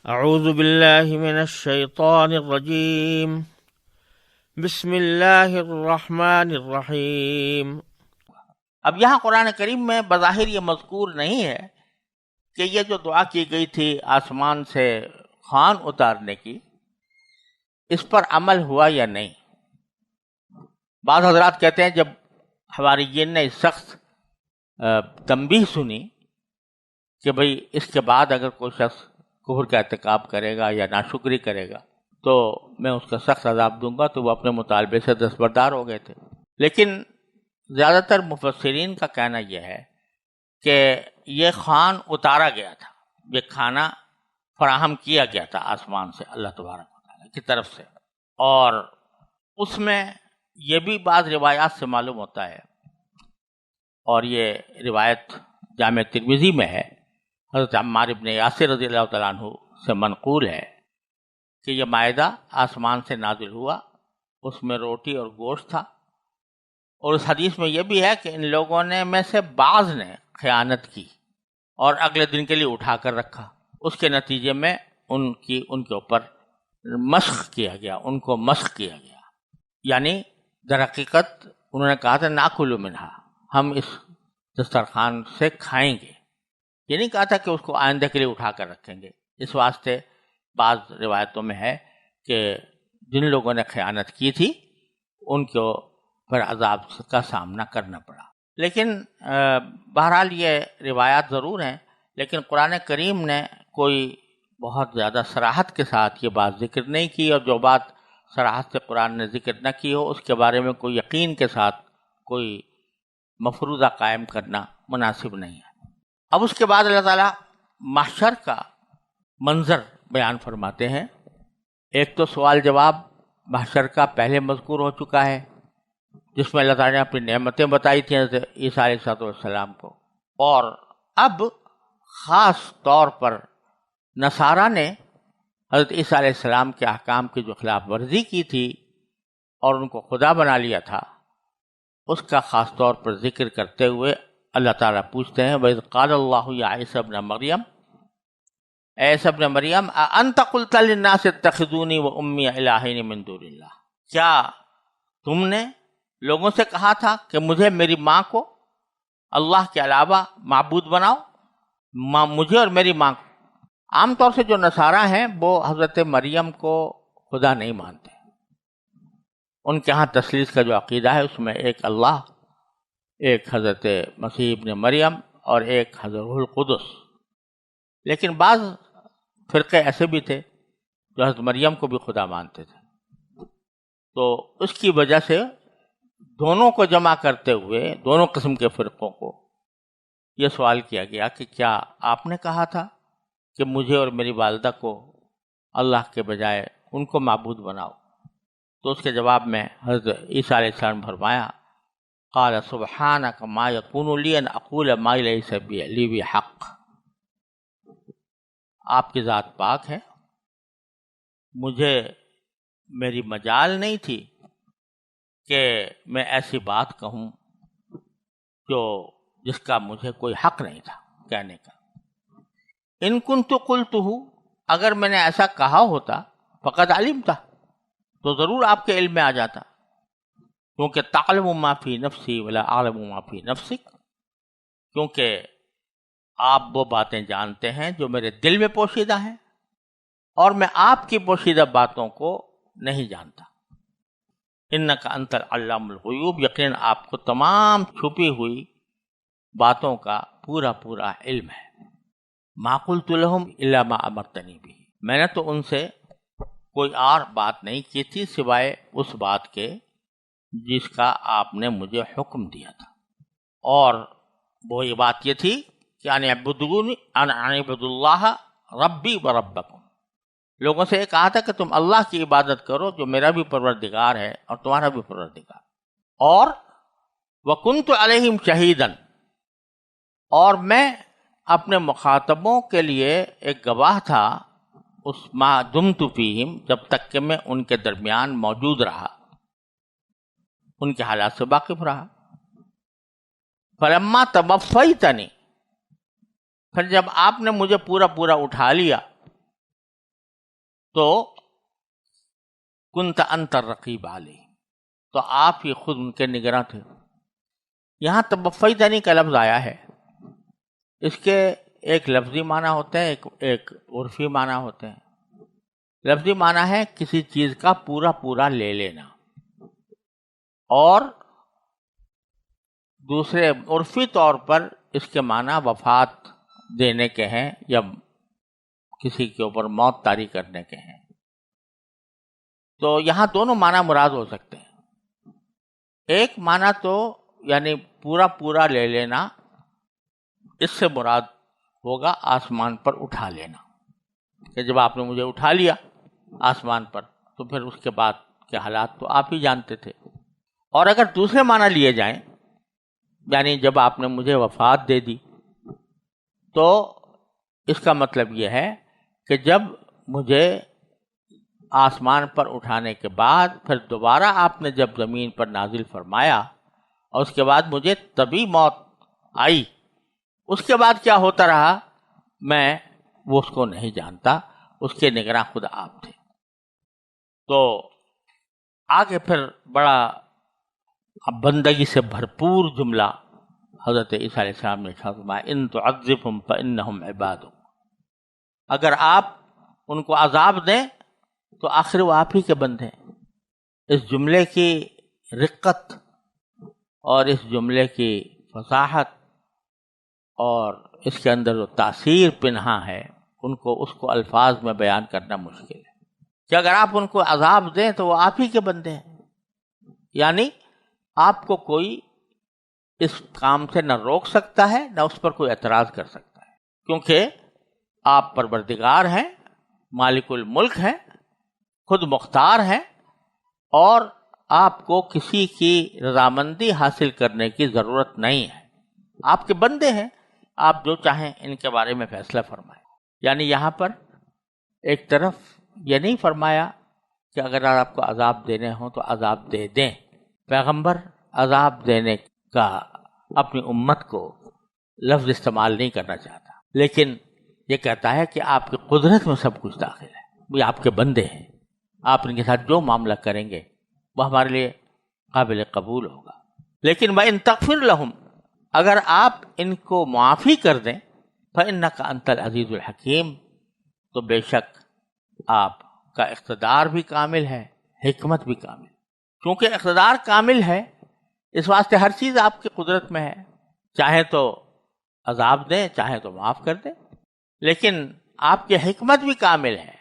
اعوذ باللہ من الشیطان الرجیم بسم اللہ الرحمن الرحیم۔ اب یہاں قرآن کریم میں بظاہر یہ مذکور نہیں ہے کہ یہ جو دعا کی گئی تھی آسمان سے خوان اتارنے کی، اس پر عمل ہوا یا نہیں۔ بعض حضرات کہتے ہیں جب حواریین نے اس سخت تنبیہ سنی کہ بھئی اس کے بعد اگر کوئی شخص کفر کا ارتکاب کرے گا یا ناشکری کرے گا تو میں اس کا سخت عذاب دوں گا، تو وہ اپنے مطالبے سے دستبردار ہو گئے تھے۔ لیکن زیادہ تر مفسرین کا کہنا یہ ہے کہ یہ خوان اتارا گیا تھا، یہ کھانا فراہم کیا گیا تھا آسمان سے اللہ تبارک و تعالیٰ کی طرف سے، اور اس میں یہ بھی بعض روایات سے معلوم ہوتا ہے، اور یہ روایت جامع ترمذی میں ہے، حضرت عمار ابن یاسر رضی اللہ تعالیٰ عنہ سے منقول ہے کہ یہ مائدہ آسمان سے نازل ہوا، اس میں روٹی اور گوشت تھا، اور اس حدیث میں یہ بھی ہے کہ ان لوگوں نے میں سے بعض نے خیانت کی اور اگلے دن کے لیے اٹھا کر رکھا، اس کے نتیجے میں ان کے اوپر مسخ کیا گیا، ان کو مسخ کیا گیا، یعنی در حقیقت انہوں نے کہا تھا ناکلوا منہا، ہم اس دسترخوان سے کھائیں گے، یہ نہیں کہا تھا کہ اس کو آئندہ کے لیے اٹھا کر رکھیں گے۔ اس واسطے بعض روایتوں میں ہے کہ جن لوگوں نے خیانت کی تھی ان کو پھر عذاب کا سامنا کرنا پڑا۔ لیکن بہرحال یہ روایات ضرور ہیں، لیکن قرآن کریم نے کوئی بہت زیادہ صراحت کے ساتھ یہ بات ذکر نہیں کی، اور جو بات صراحت سے قرآن نے ذکر نہ کی ہو اس کے بارے میں کوئی یقین کے ساتھ کوئی مفروضہ قائم کرنا مناسب نہیں ہے۔ اب اس کے بعد اللہ تعالیٰ محشر کا منظر بیان فرماتے ہیں۔ ایک تو سوال جواب محشر کا پہلے مذکور ہو چکا ہے، جس میں اللہ تعالیٰ نے اپنی نعمتیں بتائی تھیں حضرت عیسیٰ علیہ السلام کو، اور اب خاص طور پر نصارہ نے حضرت عیسیٰ علیہ السلام کے احکام کی جو خلاف ورزی کی تھی اور ان کو خدا بنا لیا تھا، اس کا خاص طور پر ذکر کرتے ہوئے اللہ تعالیٰ پوچھتے ہیں وَإِذْ قَالَ اللَّهُ يَا عِيسَى ابْنَ مَرْيَمَ، اے عیسیٰ ابن مریم أَأَنْتَ قُلْتَ لِلنَّاسِ اتَّخِذُونِي وَأُمِّيَ إِلَٰهَيْنِ مِن دُونِ اللَّهِ، کیا تم نے لوگوں سے کہا تھا کہ مجھے میری ماں کو اللہ کے علاوہ معبود بناؤ، مجھے اور میری ماں کو؟ عام طور سے جو نصارہ ہیں وہ حضرت مریم کو خدا نہیں مانتے، ان کے ہاں تثلیث کا جو عقیدہ ہے اس میں ایک اللہ، ایک حضرت مسیح ابن مریم اور ایک حضرت روح القدس۔ لیکن بعض فرقے ایسے بھی تھے جو حضرت مریم کو بھی خدا مانتے تھے، تو اس کی وجہ سے دونوں کو جمع کرتے ہوئے دونوں قسم کے فرقوں کو یہ سوال کیا گیا کہ کیا آپ نے کہا تھا کہ مجھے اور میری والدہ کو اللہ کے بجائے ان کو معبود بناؤ؟ تو اس کے جواب میں حضرت عیسیٰ علیہ السلام نے فرمایا قال سبحانک ما یکون لی ان اقول ما لیس لی بحق، آپ کی ذات پاک ہے، مجھے میری مجال نہیں تھی کہ میں ایسی بات کہوں جس کا مجھے کوئی حق نہیں تھا کہنے کا۔ ان کنت قلتہ، اگر میں نے ایسا کہا ہوتا فقد علمتہ، تو ضرور آپ کے علم میں آ جاتا، کیونکہ تعلم ما فی نفسی ولا اعلم ما فی نفسک، کیونکہ آپ وہ باتیں جانتے ہیں جو میرے دل میں پوشیدہ ہیں، اور میں آپ کی پوشیدہ باتوں کو نہیں جانتا۔ انک انت العلام الغیوب، یقیناً آپ کو تمام چھپی ہوئی باتوں کا پورا علم ہے۔ ما قلت لهم الا ما امرتنی به، میں نے تو ان سے کوئی اور بات نہیں کی تھی سوائے اس بات کے جس کا آپ نے مجھے حکم دیا تھا، اور وہ یہ بات یہ تھی کہ ان اعبدوا اللہ ربی و ربکم، لوگوں سے یہ کہا تھا کہ تم اللہ کی عبادت کرو جو میرا بھی پروردگار ہے اور تمہارا بھی پروردگار، اور وکنت علیہم شہیدا، اور میں اپنے مخاطبوں کے لیے ایک گواہ تھا اس ما دمت فیہم، جب تک کہ میں ان کے درمیان موجود رہا، ان کے حالات سے واقف رہا۔ فلما توفیتنی، پھر جب آپ نے مجھے پورا اٹھا لیا، تو کنت انت الرقیب علیہم، تو آپ ہی خود ان کے نگراں تھے۔ یہاں توفیتنی کا لفظ آیا ہے، اس کے ایک لفظی معنی ہوتے ہیں، ایک عرفی معنی ہوتے ہیں۔ لفظی معنی ہے کسی چیز کا پورا پورا لے لینا، اور دوسرے عرفی طور پر اس کے معنی وفات دینے کے ہیں یا کسی کے اوپر موت طاری کرنے کے ہیں۔ تو یہاں دونوں معنی مراد ہو سکتے ہیں۔ ایک معنی تو یعنی پورا پورا لے لینا، اس سے مراد ہوگا آسمان پر اٹھا لینا، کہ جب آپ نے مجھے اٹھا لیا آسمان پر تو پھر اس کے بعد کے حالات تو آپ ہی جانتے تھے۔ اور اگر دوسرے معنی لیے جائیں، یعنی جب آپ نے مجھے وفات دے دی، تو اس کا مطلب یہ ہے کہ جب مجھے آسمان پر اٹھانے کے بعد پھر دوبارہ آپ نے جب زمین پر نازل فرمایا اور اس کے بعد مجھے طبی موت آئی، اس کے بعد کیا ہوتا رہا میں وہ اس کو نہیں جانتا، اس کے نگراں خود آپ تھے۔ تو آگے پھر بڑا بندگی سے بھرپور جملہ حضرت عیسیٰ علیہ السلام نے فرمایا، ان تعذبہم فانہم عبادک، اگر آپ ان کو عذاب دیں تو آخر وہ آپ ہی کے بندے ہیں۔ اس جملے کی رقت اور اس جملے کی فصاحت اور اس کے اندر جو تاثیر پنہا ہے، اس کو الفاظ میں بیان کرنا مشکل ہے، کہ اگر آپ ان کو عذاب دیں تو وہ آپ ہی کے بندے ہیں، یعنی آپ کو کوئی اس کام سے نہ روک سکتا ہے نہ اس پر کوئی اعتراض کر سکتا ہے، کیونکہ آپ پروردگار ہیں، مالک الملک ہیں، خود مختار ہیں، اور آپ کو کسی کی رضامندی حاصل کرنے کی ضرورت نہیں ہے، آپ کے بندے ہیں، آپ جو چاہیں ان کے بارے میں فیصلہ فرمائیں۔ یعنی یہاں پر ایک طرف یہ نہیں فرمایا کہ اگر آپ کو عذاب دینے ہوں تو عذاب دے دیں، پیغمبر عذاب دینے کا اپنی امت کو لفظ استعمال نہیں کرنا چاہتا، لیکن یہ کہتا ہے کہ آپ کی قدرت میں سب کچھ داخل ہے، وہ آپ کے بندے ہیں، آپ ان کے ساتھ جو معاملہ کریں گے وہ ہمارے لیے قابل قبول ہوگا۔ لیکن وَإِن تَغْفِرْ لَهُمْ، اگر آپ ان کو معافی کر دیں، فَإِنَّكَ أَنْتَ الْعَزِيزُ الْحَكِيمُ، تو بے شک آپ کا اقتدار بھی کامل ہے، حکمت بھی کامل، کیونکہ اقتدار کامل ہے اس واسطے ہر چیز آپ کی قدرت میں ہے، چاہے تو عذاب دیں چاہے تو معاف کر دیں، لیکن آپ کی حکمت بھی کامل ہے،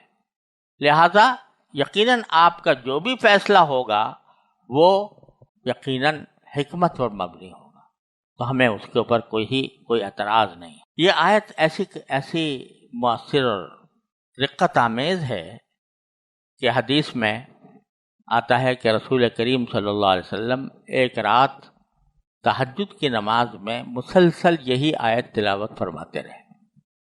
لہذا یقیناً آپ کا جو بھی فیصلہ ہوگا وہ یقیناً حکمت پر مبنی ہوگا، تو ہمیں اس کے اوپر کوئی اعتراض نہیں۔ یہ آیت ایسی مؤثر اور رقت آمیز ہے کہ حدیث میں آتا ہے کہ رسول کریم صلی اللہ علیہ وسلم ایک رات تہجد کی نماز میں مسلسل یہی آیت تلاوت فرماتے رہے،